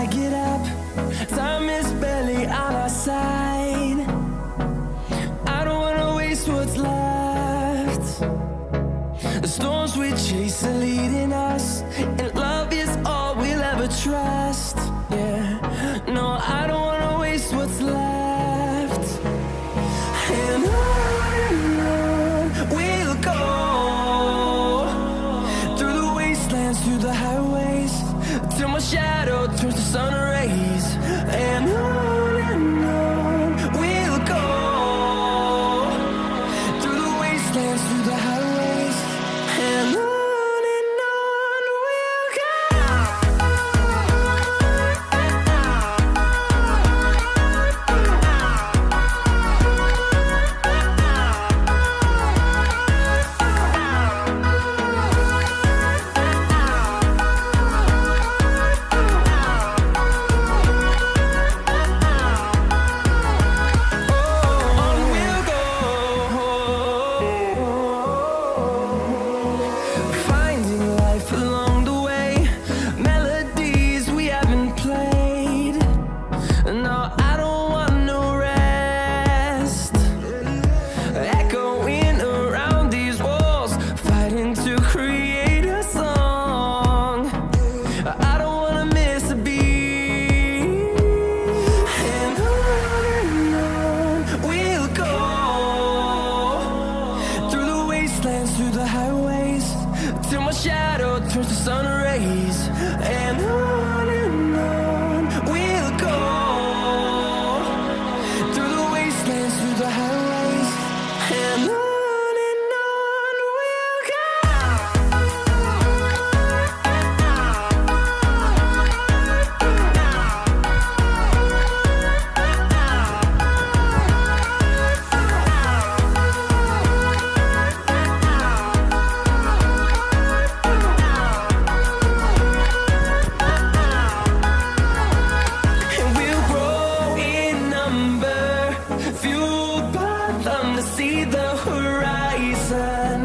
I get up. Time is barely on our side. I don't wanna waste what's left. The storms we chase are leading us, and love is all we'll ever trust. Yeah, no, I don't wanna waste what's left. And on we'll go, through the wastelands, through the highways, till my shadow turns to sun rays. And on we'll go, through the wastelands, through the highways, and on we'll go. Through the highways, till my shadow turns to sun rays. And on we'll go, through the wastelands, through the highways, and on we'll go. See the horizon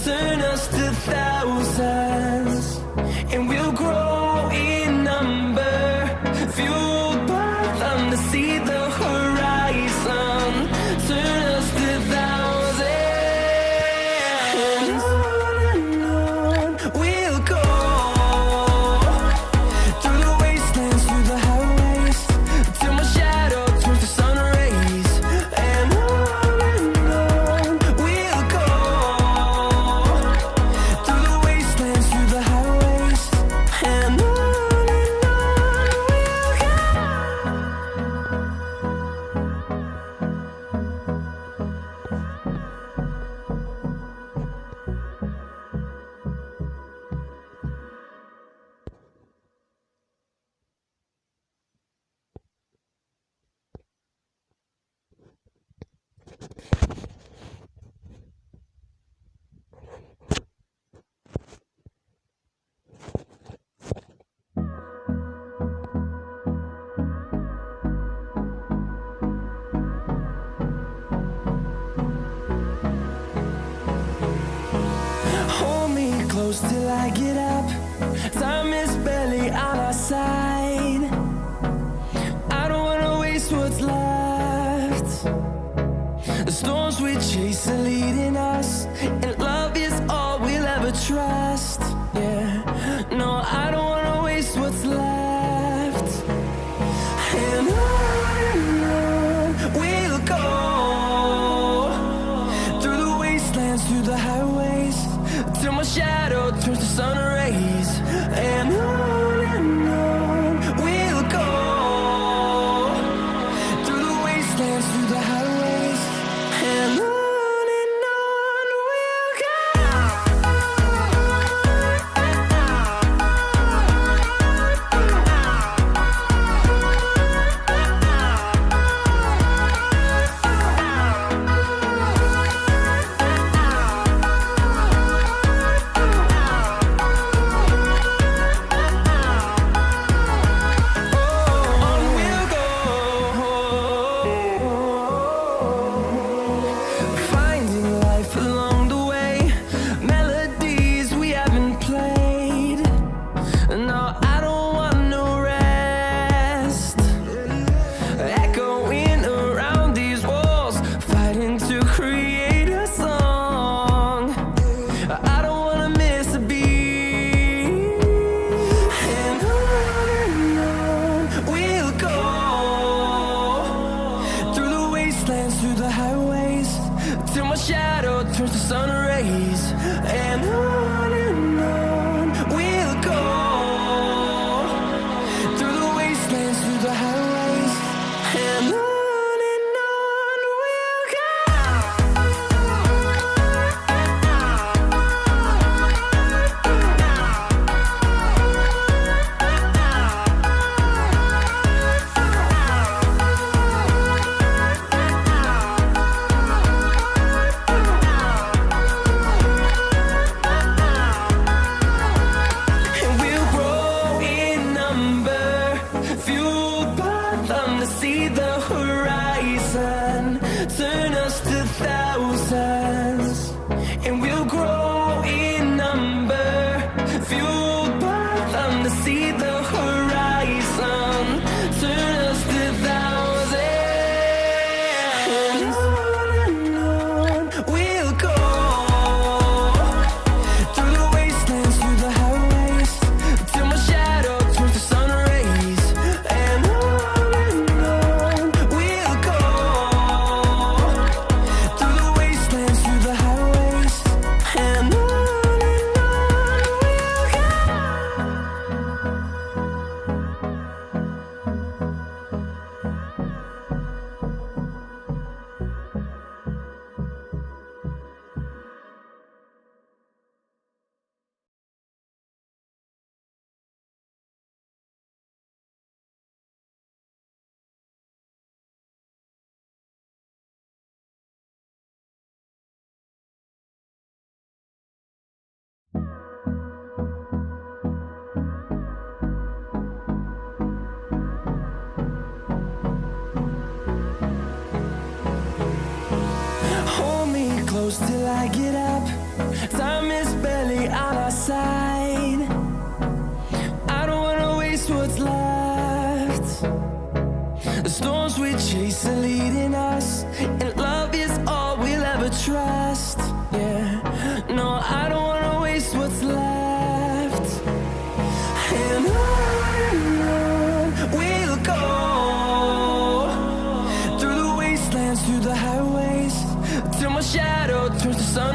turn us to thousands, and we'll grow in number, fueled by them to see the horizon turn us to thousands. And on we'll go, through the wastelands, through the highways, till my shadow turns to sun rays. And close till I get up. Time is barely on our side. I don't wanna waste what's left. The storms we chase are leading us, and love is all we'll ever trust. Yeah, no, I don't wanna waste what's left. And on we'll go, through the wastelands, through the highways, till my shadow turns to sun rays. And on we'll go, through the wastelands, through the highways, and on we'll go. see the horizon, turn us to thousands, and we'll grow in number, fueled by them to see the horizon, turn us to thousands, and on we'll go, through the wastelands, through the highways, till my shadow turns to sun rays, and on we'll go, through the wastelands, through the highways, and on we'll go. Hold me close till I get up. Time is barely on our side. I don't wanna waste what's left. The storms we chase are leading us, and love is all we'll ever trust. Yeah, no, I don't wanna waste what's left. And on we'll go, through the wastelands, through the highways, till my shadow turns to sun